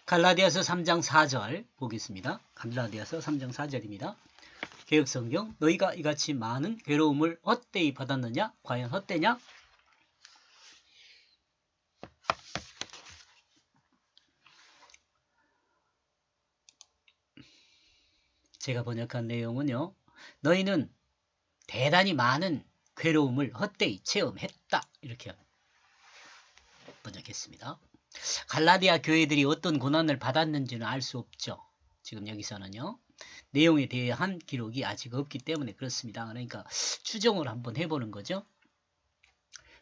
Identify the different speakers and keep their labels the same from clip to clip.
Speaker 1: 갈라디아서 3장 4절 보겠습니다. 갈라디아서 3장 4절입니다. 개역성경, 너희가 이같이 많은 괴로움을 헛되이 받았느냐? 과연 헛되냐? 제가 번역한 내용은요, 너희는 대단히 많은 괴로움을 헛되이 체험했다, 이렇게 번역했습니다. 갈라디아 교회들이 어떤 고난을 받았는지는 알 수 없죠. 지금 여기서는요, 내용에 대한 기록이 아직 없기 때문에 그렇습니다. 그러니까 추정을 한번 해보는 거죠.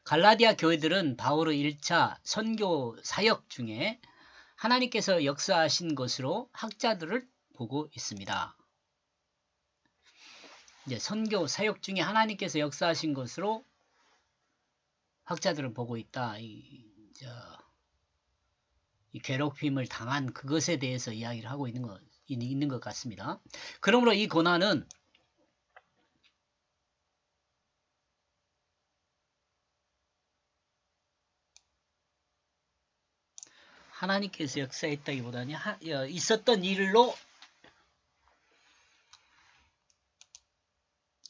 Speaker 1: 갈라디아 교회들은 바울의 1차 선교 사역 중에 하나님께서 역사하신 것으로 학자들을 보고 있습니다. 이제 선교 사역 중에 하나님께서 역사하신 것으로 학자들은 보고 있다. 이 괴롭힘을 당한 그것에 대해서 이야기를 하고 있는 것 같습니다. 그러므로 이 고난은 하나님께서 역사했다기보다는 있었던 일로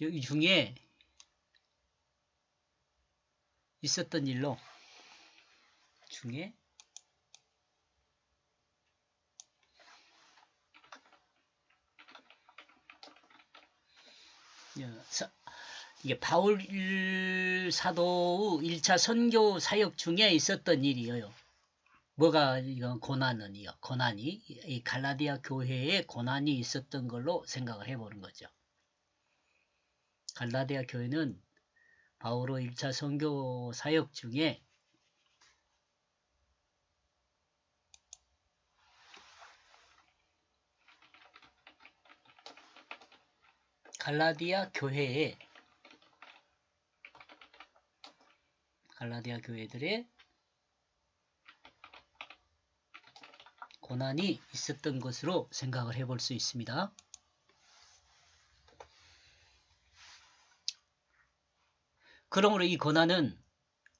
Speaker 1: 여기 중에 있었던 일로 중에 이게 바울 사도의 1차 선교 사역 중에 있었던 일이에요. 뭐가 이건 고난이 이 갈라디아 교회에 고난이 있었던 걸로 생각을 해보는 거죠. 갈라디아 교회는 바울의 1차 선교 사역 중에 갈라디아 교회들의 고난이 있었던 것으로 생각을 해볼 수 있습니다. 그러므로 이 고난은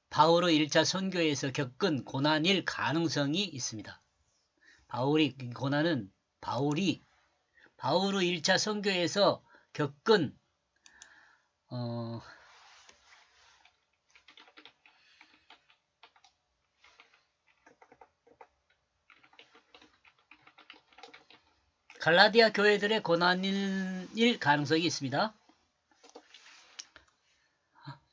Speaker 1: 바울의 1차 선교에서 겪은 고난일 가능성이 있습니다. 바울의 1차 선교에서 겪은 갈라디아 교회들의 고난일 가능성이 있습니다.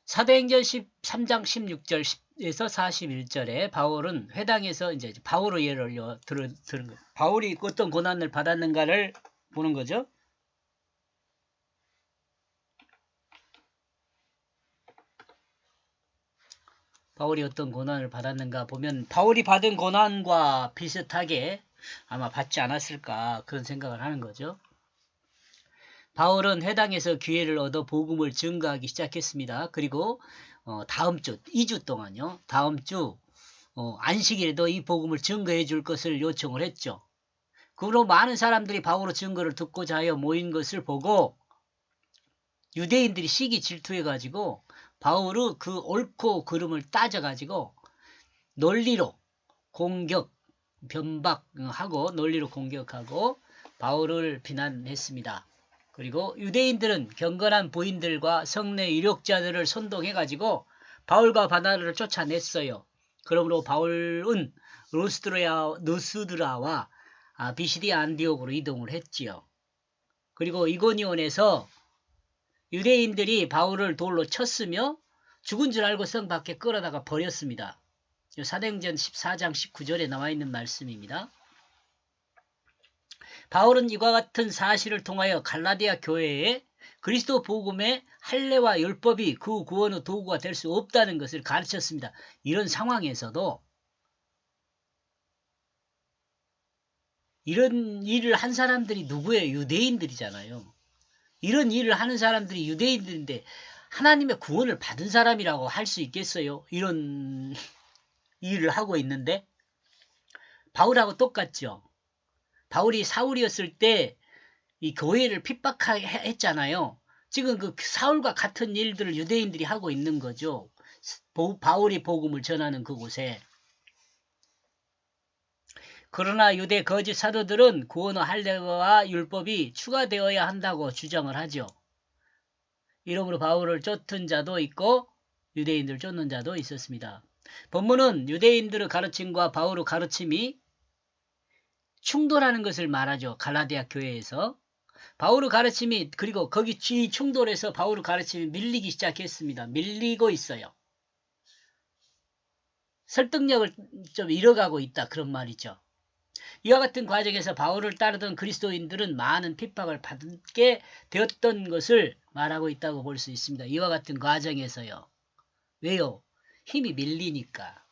Speaker 1: 사도행전 13장 16절에서 41절에 바울은 회당에서 이제 바울의 예를 들은 거예요. 바울이 어떤 고난을 받았는가를 보는 거죠. 바울이 어떤 고난을 받았는가 보면 바울이 받은 고난과 비슷하게 아마 받지 않았을까 그런 생각을 하는 거죠. 바울은 회당에서 기회를 얻어 복음을 증거하기 시작했습니다. 그리고 다음 주 2주 동안요. 다음 주 안식일에도 이 복음을 증거해 줄 것을 요청을 했죠. 그러므로 많은 사람들이 바울의 증거를 듣고자 하여 모인 것을 보고 유대인들이 시기 질투해가지고 바울의 그 옳고 그름을 따져가지고 논리로 공격, 변박하고 논리로 공격하고 바울을 비난했습니다. 그리고 유대인들은 경건한 부인들과 성내 유력자들을 선동해가지고 바울과 바나바를 쫓아냈어요. 그러므로 바울은 루스드라와 비시디 안디옥으로 이동을 했지요. 그리고 이고니온에서 유대인들이 바울을 돌로 쳤으며 죽은 줄 알고 성 밖에 끌어다가 버렸습니다. 사도행전 14장 19절에 나와 있는 말씀입니다. 바울은 이와 같은 사실을 통하여 갈라디아 교회에 그리스도 복음의 할례와 율법이 그 구원의 도구가 될 수 없다는 것을 가르쳤습니다. 이런 상황에서도 이런 일을 한 사람들이 누구예요? 유대인들이잖아요. 이런 일을 하는 사람들이 유대인들인데 하나님의 구원을 받은 사람이라고 할 수 있겠어요? 이런 일을 하고 있는데 바울하고 똑같죠. 바울이 사울이었을 때 이 교회를 핍박했잖아요. 지금 그 사울과 같은 일들을 유대인들이 하고 있는 거죠. 바울이 복음을 전하는 그곳에. 그러나 유대 거짓 사도들은 구원의 할례와 율법이 추가되어야 한다고 주장을 하죠. 이러므로 바울을 쫓은 자도 있고 유대인들을 쫓는 자도 있었습니다. 본문은 유대인들의 가르침과 바울의 가르침이 충돌하는 것을 말하죠. 갈라디아 교회에서. 바울의 가르침이 그리고 거기 충돌해서 바울의 가르침이 밀리기 시작했습니다. 밀리고 있어요. 설득력을 좀 잃어가고 있다. 그런 말이죠. 이와 같은 과정에서 바울을 따르던 그리스도인들은 많은 핍박을 받게 되었던 것을 말하고 있다고 볼 수 있습니다. 이와 같은 과정에서요. 왜요? 힘이 밀리니까.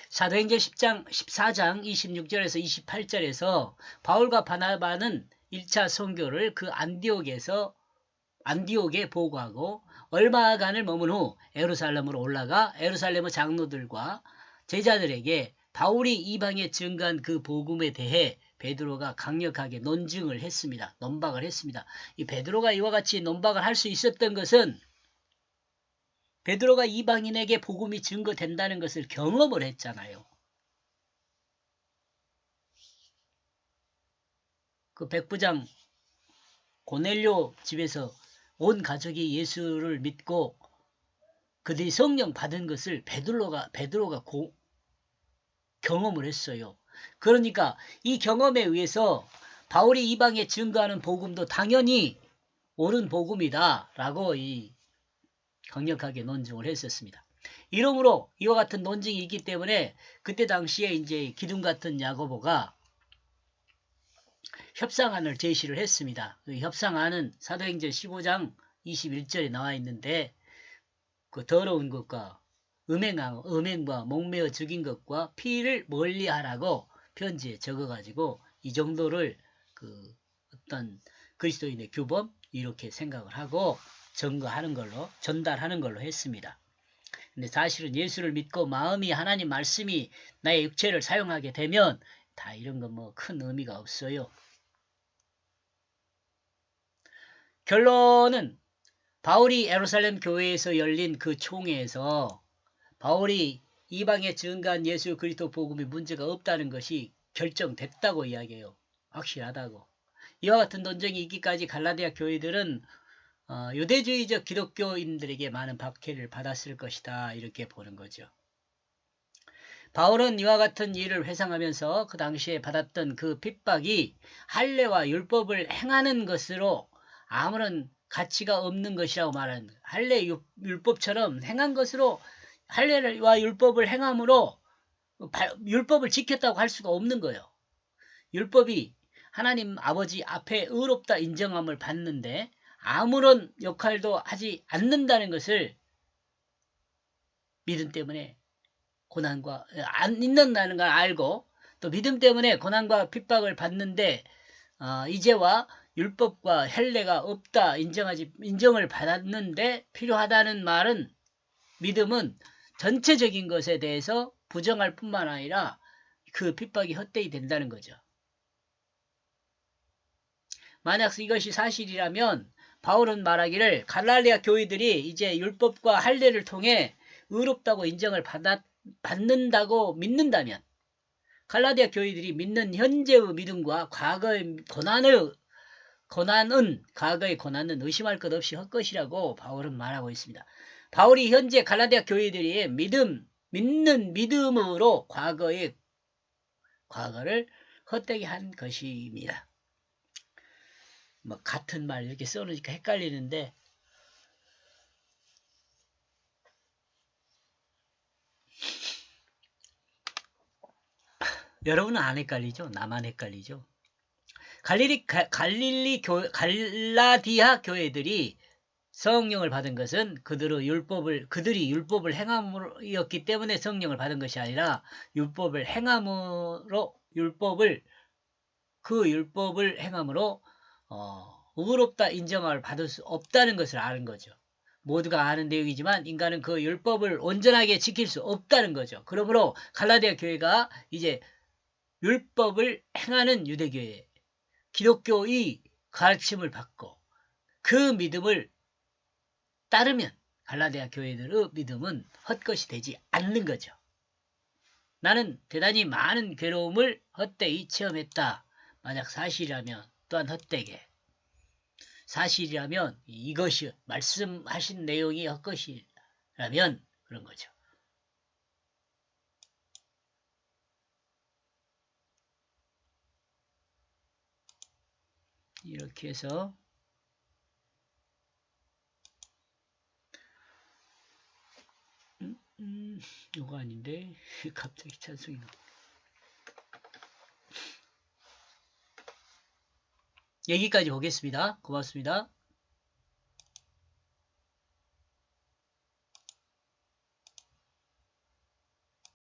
Speaker 1: 사도행전 14장 26절에서 28절에서 바울과 바나바는 1차 선교를 그 안디옥에 보고하고 얼마간을 머문 후 예루살렘으로 올라가 예루살렘의 장로들과 제자들에게 바울이 이방에 증거한 그 복음에 대해 베드로가 강력하게 논박을 했습니다. 이 베드로가 이와 같이 논박을 할 수 있었던 것은 베드로가 이방인에게 복음이 증거된다는 것을 경험을 했잖아요. 그 백부장 고넬료 집에서 온 가족이 예수를 믿고 그들이 성령 받은 것을 베드로가 경험을 했어요. 그러니까 이 경험에 의해서 바울이 이방에 증거하는 복음도 당연히 옳은 복음이다 라고 강력하게 논증을 했었습니다. 이러므로 이와 같은 논증이 있기 때문에 그때 당시에 이제 기둥 같은 야고보가 협상안을 제시를 했습니다. 그 협상안은 사도행전 15장 21절에 나와 있는데 그 더러운 것과 음행과 목매어 죽인 것과 피를 멀리하라고 편지에 적어가지고 이 정도를 그 어떤 그리스도인의 규범 이렇게 생각을 하고 전달하는 걸로 했습니다. 근데 사실은 예수를 믿고 마음이 하나님 말씀이 나의 육체를 사용하게 되면 다 이런 거 뭐 큰 의미가 없어요. 결론은 바울이 예루살렘 교회에서 열린 그 총회에서 바울이 이방에 증거한 예수 그리스도 복음이 문제가 없다는 것이 결정됐다고 이야기해요. 확실하다고. 이와 같은 논쟁이 있기까지 갈라디아 교회들은 유대주의적 기독교인들에게 많은 박해를 받았을 것이다. 이렇게 보는 거죠. 바울은 이와 같은 일을 회상하면서 그 당시에 받았던 그 핍박이 할례와 율법을 행하는 것으로 아무런 가치가 없는 것이라고 말하는 거예요. 할례 율법처럼 행한 것으로 할례와 율법을 행함으로 율법을 지켰다고 할 수가 없는 거예요. 율법이 하나님 아버지 앞에 의롭다 인정함을 받는데 아무런 역할도 하지 않는다는 것을 믿음 때문에 고난과 안 있는다는 걸 알고 또 믿음 때문에 고난과 핍박을 받는데 이제와 율법과 할례가 없다 인정을 받았는데 필요하다는 말은 믿음은 전체적인 것에 대해서 부정할 뿐만 아니라 그 핍박이 헛되이 된다는 거죠. 만약 이것이 사실이라면 바울은 말하기를 갈라디아 교회들이 이제 율법과 할례를 통해 의롭다고 인정을 받는다고 믿는다면 갈라디아 교회들이 믿는 현재의 믿음과 과거의 고난은 의심할 것 없이 헛것이라고 바울은 말하고 있습니다. 바울이 현재 갈라디아 교회들이 믿는 믿음으로 과거를 헛되게 한 것입니다. 뭐 같은 말 이렇게 써놓으니까 헷갈리는데 여러분은 안 헷갈리죠? 나만 헷갈리죠? 갈라디아 교회들이 성령을 받은 것은 그들이 율법을 행함으로였기 때문에 성령을 받은 것이 아니라 율법을 행함으로 의롭다 인정을 받을 수 없다는 것을 아는 거죠. 모두가 아는 내용이지만 인간은 그 율법을 온전하게 지킬 수 없다는 거죠. 그러므로 갈라디아 교회가 이제 율법을 행하는 유대교회, 기독교의 가르침을 받고 그 믿음을 따르면 갈라디아 교회들의 믿음은 헛것이 되지 않는 거죠. 나는 대단히 많은 괴로움을 헛되이 체험했다. 만약 사실이라면 또한 헛되게. 사실이라면 이것이 말씀하신 내용이 헛것이라면 그런 거죠. 이렇게 해서 이거 아닌데 갑자기 찬송이 나. 여기까지 보겠습니다. 고맙습니다.